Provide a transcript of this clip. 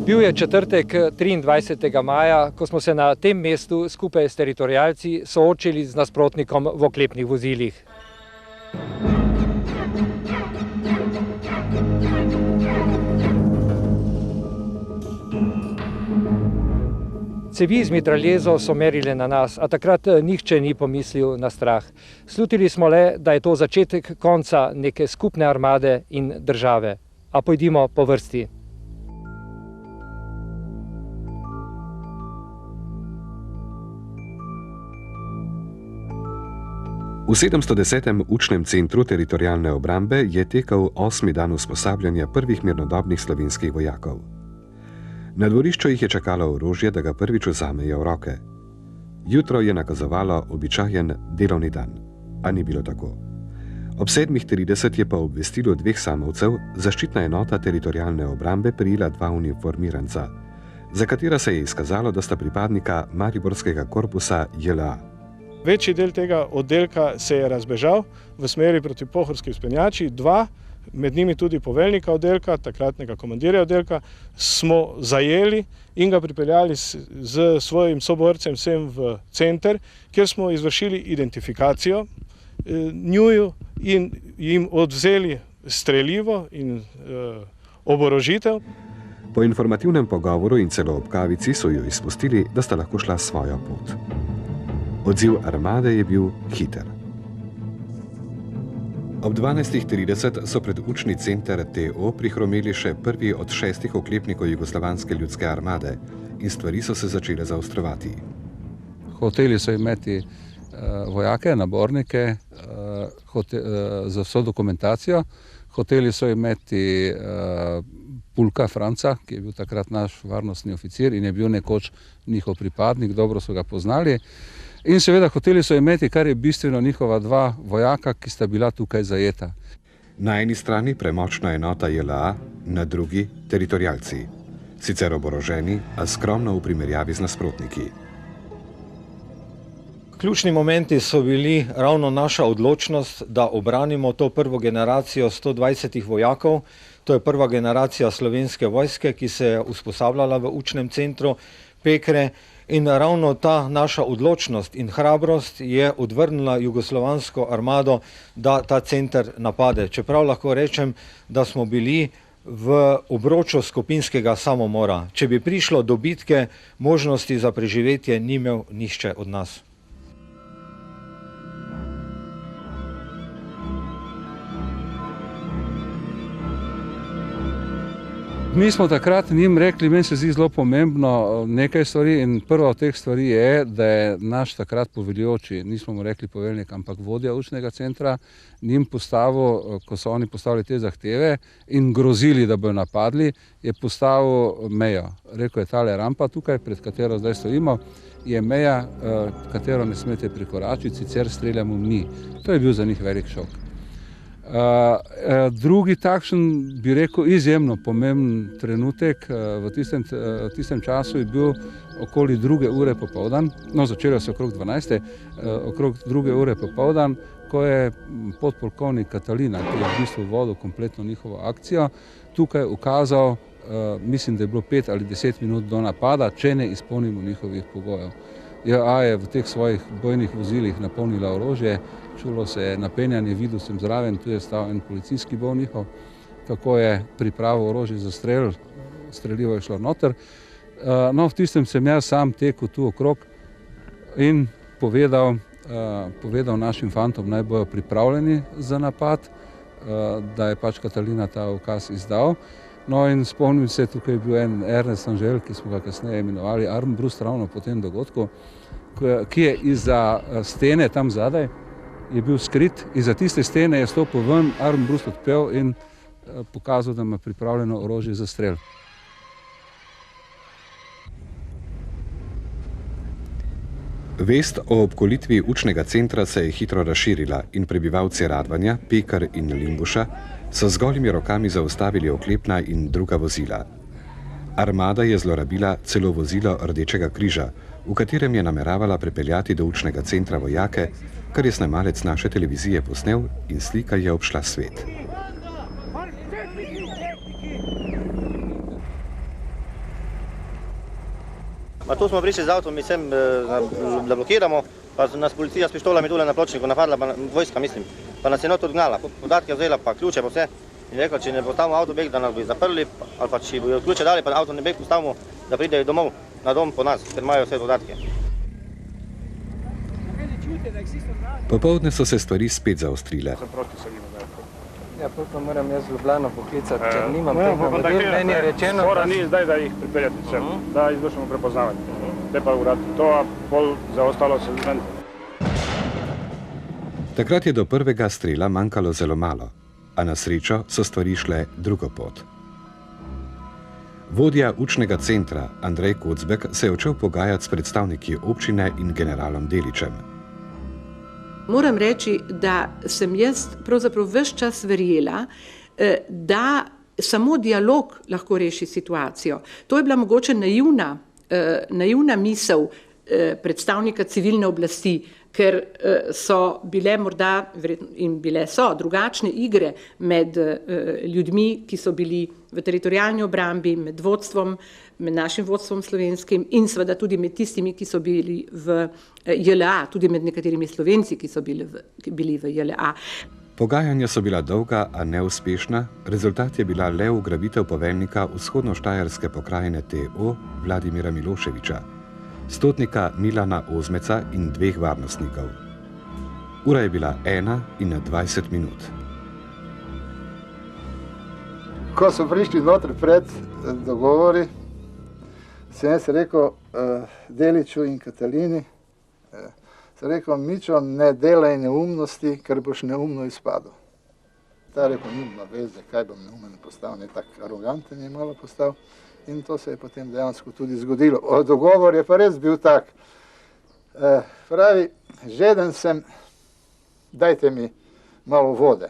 Bil je četrtek 23. maja, ko smo se na tem mestu skupaj s teritorialci soočili z nasprotnikom v oklepnih vozilih. Cevi z mitraljezo so merile na nas, a takrat nihče ni pomislil na strah. Slutili smo le, da je to začetek konca neke skupne armade in države. A pojdimo po vrsti. V 710. učnem centru teritorialne obrambe je tekel 8. dan usposabljanja prvih mirnodobnih slovenskih vojakov. Na dvorišču jih je čakalo orožje, da ga prvič vzamejo v roke. Jutro je nakazovalo običajen delovni dan, a ni bilo tako. Ob 7:30 je po obvestilu dveh samovcev zaščitna enota teritorialne obrambe prijela dva uniformiranca, za katera se je izkazalo, da sta pripadnika Mariborskega korpusa JLA. Večji del tega oddelka se je razbežal v smeri proti Pohorski vzpenjači, dva, med njimi tudi poveljnika oddelka, takratnega komandirja oddelka, smo zajeli in ga pripeljali z svojim soborcem sem v center, kjer smo izvršili identifikacijo njuju in jim odvzeli strelivo in oborožitev. Po informativnem pogovoru in celo ob kavici so jo izpustili, da sta lahko šla svojo pot. Odziv armade je bil hiter. Ob 12:30 so pred učni center TO prihromeli še prvi od 6 oklepnikov Jugoslovanske ljudske armade in stvari so se začele zaostrovati. Hoteli so imeti vojake, nabornike za vso dokumentacijo. Hoteli so imeti Pulka Franca, ki je bil takrat naš varnostni oficir in je bil nekoč njihov pripadnik, dobro so ga poznali. In seveda hoteli so imeti, kar je bistveno, njihova dva vojaka, ki sta bila tukaj zajeta. Na eni strani premočna enota JLA, na drugi teritorialci. Sicer oboroženi, a skromno v primerjavi z nasprotniki. Ključni momenti so bili ravno naša odločnost, da obranimo to prvo generacijo 120 vojakov. To je prva generacija slovenske vojske, ki se je usposabljala v učnem centru Pekre. In ravno ta naša odločnost in hrabrost je odvrnila jugoslovansko armado, da ta center napade. Čeprav lahko rečem, da smo bili v obroču skupinskega samomora. Če bi prišlo do bitke, možnosti za preživetje ni imel nihče od nas. Mi smo takrat njim rekli, meni se zdi zelo pomembno nekaj stvari in prva od teh stvari je, da je naš takrat poveljujoči, nismo mu rekli poveljnik, ampak vodja učnega centra, njim postavil, ko so oni postavili te zahteve in grozili, da bojo napadli, je postavil mejo. Rekel je, tale rampa tukaj, pred katero zdaj stojimo, je meja, katero ne smete prekoračiti, sicer streljamo mi. To je bil za njih velik šok. Drugi takšen, bi rekel, izjemno pomemben trenutek v tistem času je bil okoli 2. ure popoldan, no začelo se okrog 12. Okrog 2. ure popoldan, ko je podpolkovnik Katalina, ki je v bistvu vodil kompletno njihovo akcijo, tukaj ukazal, mislim, da je bilo 5 ali 10 minut do napada, če ne izpolnimo njihovih pogojev. JLA je v teh svojih bojnih vozilih napolnila orožje, čulo se je napenjanje, videl sem zraven, tu je stal en policijski bov njihov, kako je pripravil orožje za strel, strelivo je šlo noter. No, v tistem sem jaz sam tekel tu okrog in povedal našim fantom, naj bojo pripravljeni za napad, da je pač Katalina ta ukaz izdal. No in spomnim se, tukaj je bil en Ernest Anžel, ki smo ga kasneje imenovali Armbrust ravno po tem dogodku, ki je izza stene tam zadaj, je bil skrit, izza tiste stene je stopil ven, Armbrust odpel in pokazal, da ima pripravljeno orožje za strel. Vest o obkolitvi učnega centra se je hitro razširila in prebivalci Radvanja, Pekar in Limbuša so z golimi rokami zaustavili oklepna in druga vozila. Armada je zlorabila celo vozilo Rdečega križa, v katerem je nameravala prepeljati do učnega centra vojake, kar je snemalec naše televizije posnel in slika je obšla svet. Tu smo prišli z avtom, mislim, da blokiramo, pa nas policija s pištolami tule na pločniku napadla, pa vojska, mislim, pa nas je not odgnala, podatke vzela, pa ključe, pa vse. In rekla, če ne postavimo avto beg, da nas bi zaprli, ali pa če bojo ključe dali, pa avto ne beg postavimo, da pridejo domov, na dom po nas, ker imajo vse podatke. Popoldne so se stvari spet zaostrile. Ja, pa moram jaz Ljubljano poklicati, ker nimam tega navodil. Meni je rečeno, Skora ni zdaj, da jih pripeljati vsem, da izvršimo prepoznavanje. Te pa uraditi to, a pol za ostalo se zmen. Takrat je do prvega strela manjkalo zelo malo, a na srečo so stvari šle drugo pot. Vodja učnega centra Andrej Kocbek se je odšel pogajati s predstavniki občine in generalom Deličem. Moram reči, da sem jaz pravzaprav ves čas verjela, da samo dialog lahko reši situacijo. To je bila mogoče naivna misel predstavnika civilne oblasti, ker so bile morda in bile so drugačne igre med ljudmi, ki so bili v teritorialni obrambi, med vodstvom, med našim vodstvom slovenskim in seveda tudi med tistimi, ki so bili v JLA, tudi med nekaterimi Slovenci, ki so bili v JLA. Pogajanja so bila dolga, a neuspešna, rezultat je bila le ugrabitev poveljnika vzhodno-štajerske pokrajine TO Vladimira Miloševića, stotnika Milana Ozmeca in 2 varnostnikov. Ura je bila 1:20. Ko so prišli notri pred dogovori, sem jaz rekel Deliču in Katalini, sem rekel, Mičo, ne delaj neumnosti, ker boš neumno izpadel. Ta je rekel, nima veze, kaj bom neumen postal, ne tako aroganten je malo postal. In to se je potem dejansko tudi zgodilo. Dogovor je pa res bil tak. Pravi, žeden sem, dajte mi malo vode.